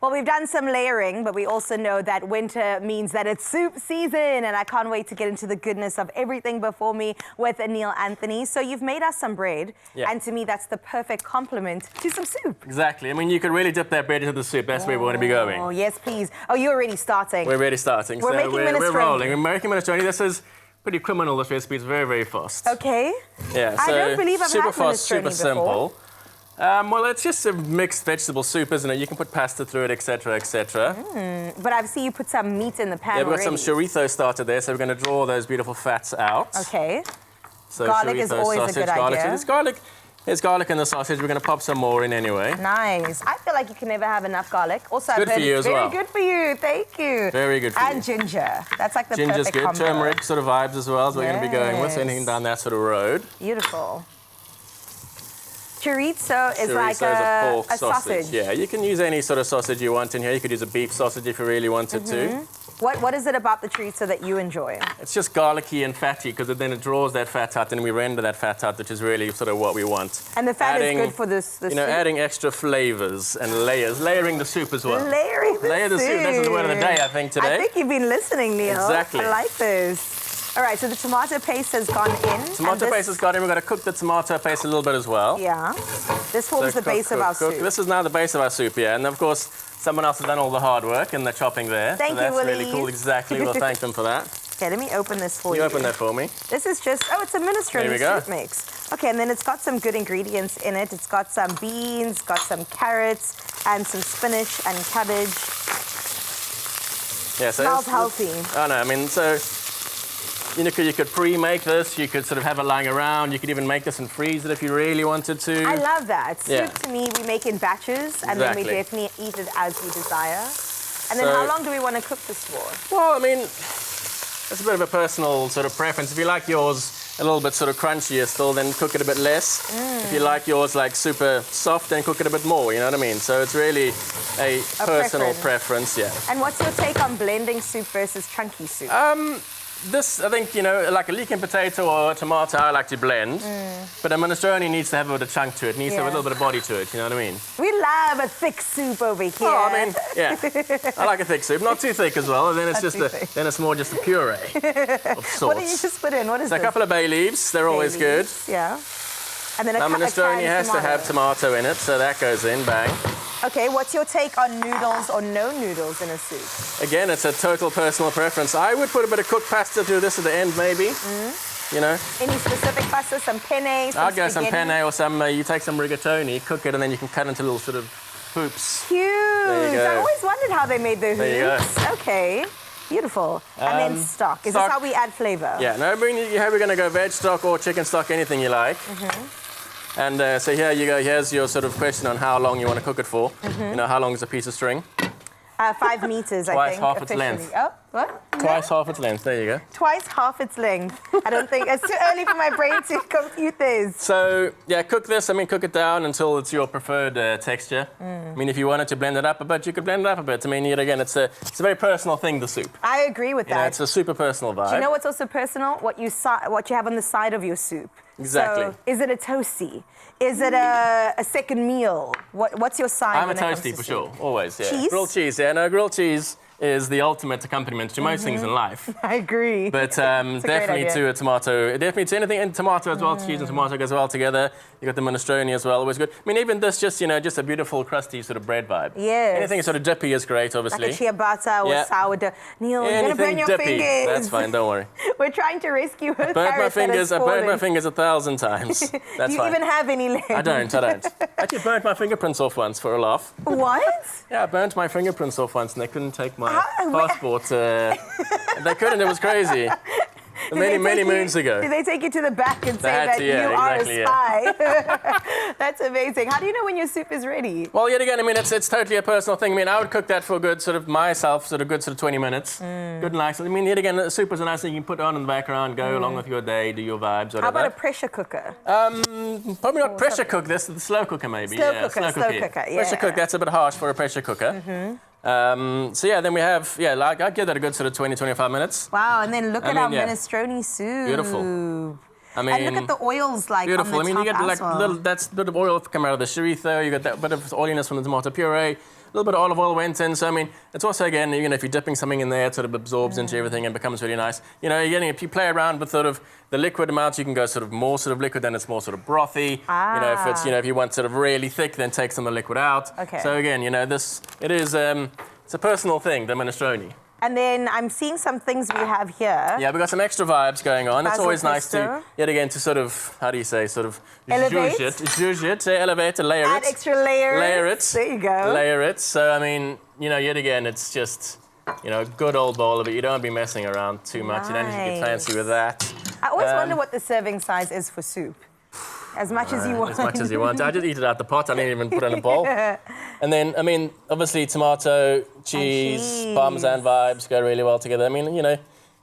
Well, we've done some layering, but we also know that winter means that it's soup season, and I can't wait to get into the goodness of everything before me with Neil Anthony. So you've made us some bread, and to me, that's the perfect complement to some soup. Exactly. I mean, you could really dip that bread into the soup. That's where we want to be going. Oh, yes, please. Oh, you're already starting. We're already starting. We're making minestrone. We're rolling. We're making minestrone. This is pretty criminal, this recipe. It's very, very fast. Okay. Yeah, so I don't believe I've super had fast, minestrone super before. simple. Well, it's just a mixed vegetable soup, isn't it? You can put pasta through it, etc., etc. But I see you put some meat in the pan. Yeah, we've got already. some chorizo started there, so we're going to draw those beautiful fats out. Okay. So garlic is always sausage, a good idea. So there's garlic in the sausage. We're going to pop some more in anyway. Nice. I feel like you can never have enough garlic. Also, Good for you as well. Very good for you. Thank you. Very good for you. And ginger. That's like the Ginger's perfect good. combo. Turmeric sort of vibes as well, as we're going to be going with. Anything down that sort of road. Beautiful. Chorizo is like a pork sausage. Yeah, you can use any sort of sausage you want in here. You could use a beef sausage if you really wanted to. What is it about the chorizo that you enjoy? It's just garlicky and fatty because then it draws that fat out and we render that fat out, which is really sort of what we want. And the fat is good for this You know, soup? adding extra flavors and layers, layering the soup as well. Layering the Layer the soup. That's the word of the day, I think, today. I think you've been listening, Neil. Exactly. I like this. All right, so the tomato paste has gone in. Tomato paste has gone in. We've got to cook the tomato paste a little bit as well. Yeah. This forms the base of our soup. This is now the base of our soup, yeah. And of course, someone else has done all the hard work and the chopping there. Thank you, that's Woolies. really cool. Exactly. We'll thank them for that. Okay, let me open this for you. You open that for me. This is just, it's a minestrone soup mix. Okay, and then it's got some good ingredients in it. It's got some beans, got some carrots, and some spinach and cabbage. Yeah, so smells healthy. Oh no, I mean, so you could pre-make this. You could sort of have it lying around. You could even make this and freeze it if you really wanted to. I love that. Soup Yeah. to me, we make in batches, and then we definitely eat it as we desire. And then So- how long do we want to cook this for? Well, I mean, it's a bit of a personal sort of preference. If you like yours a little bit sort of crunchier still, then cook it a bit less. If you like yours like super soft, then cook it a bit more, you know what I mean? So it's really a personal preference, yeah. And what's your take on blending soup versus chunky soup? This, I think, you know, like a leek and potato or a tomato, I like to blend. But a minestrone needs to have a bit of chunk to it. It needs to have a little bit of body to it, you know what I mean? We love a thick soup over here. Oh, I mean, yeah. I like a thick soup. Not too thick as well. And then it's then it's more just a puree of sorts. What did you just put in? What is this? A couple of bay leaves. They're always good. Yeah. And then a minestrone has to have tomato in it, so that goes in, bang. Okay, what's your take on noodles or no noodles in a soup? Again, it's a total personal preference. I would put a bit of cooked pasta through this at the end, maybe. You know. Any specific pasta? Some penne? I'd go some penne or some. You take some rigatoni, cook it, and then you can cut into little sort of hoops. Cute. There you go. I always wondered how they made the hoops. There you go. Okay. Beautiful. And then stock. Is this how we add flavor? Yeah. No, I mean, we're going to go veg stock or chicken stock, anything you like. And so here you go. Here's your sort of question on how long you want to cook it for. You know, how long is a piece of string? 5 meters, I think. Twice half its length. Oh, what? Twice half its length. There you go. Twice half its length. I don't think it's too early for my brain to compute this. So yeah, cook this. I mean, cook it down until it's your preferred texture. I mean, if you wanted to blend it up a bit, you could blend it up a bit. I mean, yet again, it's a very personal thing. The soup. I agree with that. You know, it's a super personal vibe. Do you know what's also personal? What you have on the side of your soup. Exactly. So, is it a toasty? Is it a second meal? What's your side? I'm a toasty for sure, always. Yeah. Cheese? Grilled cheese. Yeah, no, grilled cheese is the ultimate accompaniment to most things in life. I agree. But definitely to a tomato, definitely to anything in tomato as well. Cheese and tomato goes well together. You got the minestrone as well, always good. I mean, even this, just a beautiful crusty sort of bread vibe. Yes. Anything sort of dippy is great, obviously. Like a ciabatta or sourdough. Neil, you're gonna burn your fingers. That's fine, don't worry. We're trying to rescue her. I burned my fingers 1,000 times. That's Do you even have any left? I don't. Actually burnt my fingerprints off once for a laugh. What? Yeah, I burnt my fingerprints off once and they couldn't take my passport. They couldn't, it was crazy. Many moons ago. Did they take you to the back and say that you are a spy? That's amazing. How do you know when your soup is ready? Well, yet again, I mean, it's totally a personal thing. I mean, I would cook that for a good good 20 minutes. Good and nice. I mean, yet again, the soup is a nice thing you can put on in the background, go along with your day, do your vibes, whatever. How about a pressure cooker? Probably not pressure cook this, the slow cooker maybe. Slow cooker, Pressure cook, that's a bit harsh for a pressure cooker. So yeah, then we have, like I'd give that a good sort of 20-25 minutes. Wow, and then look at our minestrone soup. Beautiful. I mean, and look at the oils like beautiful. on the I mean, you top get like well. that's bit of oil come out of the chorizo. You get that bit of oiliness from the tomato puree. little bit of olive oil went in. So, I mean, it's also, again, you know, if you're dipping something in there, it sort of absorbs into everything and becomes really nice. You know, again, if you play around with sort of the liquid amounts, you can go sort of more sort of liquid, then it's more sort of brothy. You know, if it's, you know, if you want sort of really thick, then take some of the liquid out. Okay. So, again, you know, it is, it's a personal thing, the minestrone. And then I'm seeing some things we have here. Yeah, we've got some extra vibes going on. Basil it's always nice pesto. to, yet again, to sort of, how do you say, sort of Elevate? zhuzh it, elevate, layer Add it. extra layers. Layer it. There you go. Layer it. So, I mean, you know, yet again, it's just, you know, a good old bowl of it. You don't want to be messing around too much. You don't need to get fancy with that. I always wonder what the serving size is for soup. As much as you want. As much as you want. I just eat it out the pot. I didn't even put it in a bowl. And then, I mean, obviously tomato, cheese, parmesan vibes go really well together. I mean, you know,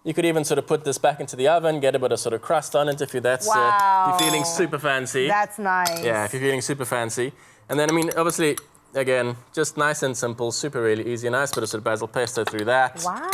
you could even sort of put this back into the oven, get a bit of sort of crust on it if that's if you're feeling super fancy. That's nice. Yeah, if you're feeling super fancy. And then, I mean, obviously, again, just nice and simple, super really easy. Nice bit of sort of basil pesto through that. Wow.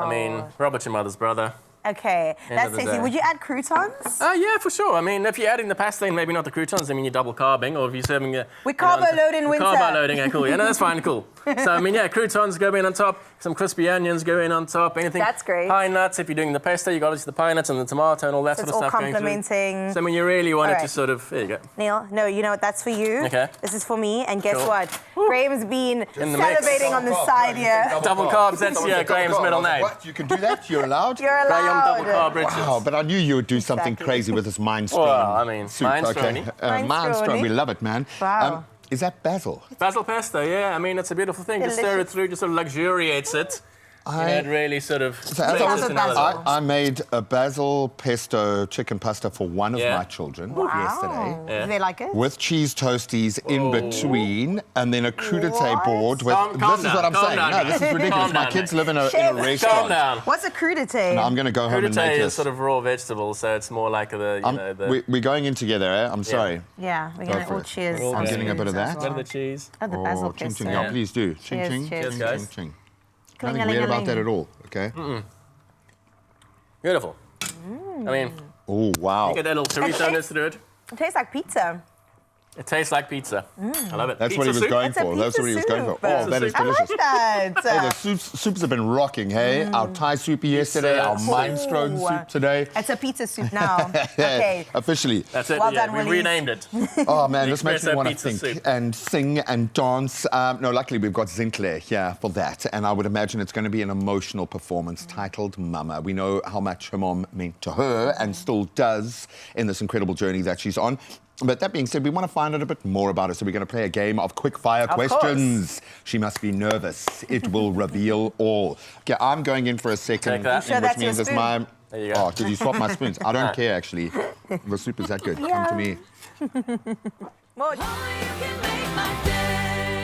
I mean, Robert, your mother's brother. Okay, that's tasty. Would you add croutons? Yeah, for sure. I mean, if you're adding the pasta and maybe not the croutons, I mean, you're double carbing, or if you're serving a... We carbo load in winter. Carbo loading, yeah, cool. Yeah, no, that's fine, cool. So, I mean, yeah, croutons go in on top, some crispy onions go in on top, anything. That's great. Pine nuts, if you're doing the pesto, you've got obviously the pine nuts and the tomato and all that sort of stuff going through. It's all complementing. So, I mean, you really want it to sort of... There you go. Neil, no, you know what? That's for you. Okay. This is for me, and guess what? Graham's been In the mix. salivating on the side here. Double carbs, that's Graham's middle name. What? You can do that? You're allowed? You're Graham allowed. double carb Richards. Wow, but I knew you would do something crazy with this minestrone. Well, I mean, soup. minestrone. Okay. Minestrone, we love it, man. Wow. Is that basil? Basil pesto, yeah. I mean, it's a beautiful thing. Just stir it through, just sort of luxuriates it. It really sort of... So as I, was, basil. I made a basil pesto chicken pasta for one of my children yesterday. Yeah. Do they like it? With cheese toasties in between, and then a crudité board with... Calm this is what I'm saying. down. No, this is ridiculous. Calm My down, kids mate. live in a Calm restaurant. down. What's a crudité? No, I'm going to go home and make Crudité this. is sort of raw vegetables, so it's more like the, you know, the... We're going in together, eh? I'm sorry. Yeah, we're going to for all it. cheers. all I'm good. getting a bit of that. Bit of the cheese. Oh, the basil Ching pesto. ching, yeah, please do. Ching Cheers, ching, cheers. ching Guys. ching ching. Nothing weird about that at all, okay? Beautiful. I mean, Oh, wow. you get that little chorizo through it. It tastes like pizza. It tastes like pizza. I love it. That's Pizza what he was soup? going It's a for. That's what he was pizza going for. soup. Oh, that is I delicious. like that. Hey, the soups have been rocking, hey? Our Thai soup yesterday, our minestrone soup today. It's a pizza soup now. Okay. Officially. That's it, Well yeah. done, We Willies. renamed it. Oh, man, this makes me Expresso want to pizza think soup. and sing and dance. No, luckily we've got Zintle here for that. And I would imagine it's going to be an emotional performance titled Mama. We know how much her mom meant to her and still does in this incredible journey that she's on. But that being said, we want to find out a bit more about her, so we're going to play a game of quick-fire questions. She must be nervous. It will reveal all. Okay, I'm going in for a second, Take that. You sure which that's your means it's spoon? my... There you go. Oh, did you swap my spoons? I don't care, actually. The soup is that good. Come to me. More. Oh, you can make my day.